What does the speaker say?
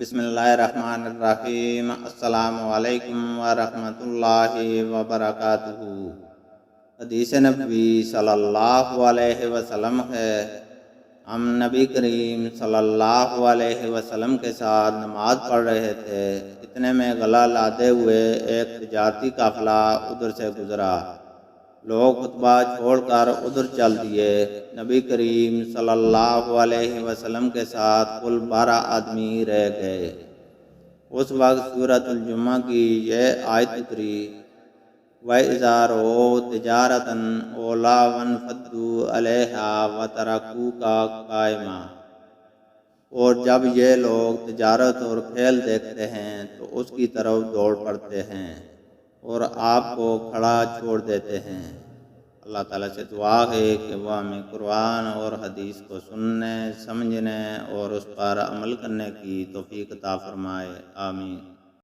بسم اللہ الرحمن الرحیم۔ السلام علیکم ورحمۃ اللہ وبرکاتہ۔ حدیث نبی صلی اللہ علیہ وسلم ہے، ہم نبی کریم صلی اللہ علیہ وسلم کے ساتھ نماز پڑھ رہے تھے، اتنے میں گلا لادے ہوئے ایک تجارتی قافلہ ادھر سے گزرا۔ لوگ خطبہ چھوڑ کر ادھر چل دیے۔ نبی کریم صلی اللہ علیہ وسلم کے ساتھ کل 12 آدمی رہ گئے۔ اس وقت سورۃ الجمعہ کی یہ آیت اتری، وَإِذَا رَأَوْا تِجَارَةً أَوْ لَهْوًا انفَضُّوا إِلَيْهَا وَتَرَكُوكَ قَائِمًا۔ اور جب یہ لوگ تجارت اور کھیل دیکھتے ہیں تو اس کی طرف دوڑ پڑتے ہیں اور آپ کو کھڑا چھوڑ دیتے ہیں۔ اللہ تعالیٰ سے دعا ہے کہ وہ ہمیں قرآن اور حدیث کو سننے، سمجھنے اور اس پر عمل کرنے کی توفیق عطا فرمائے، آمین۔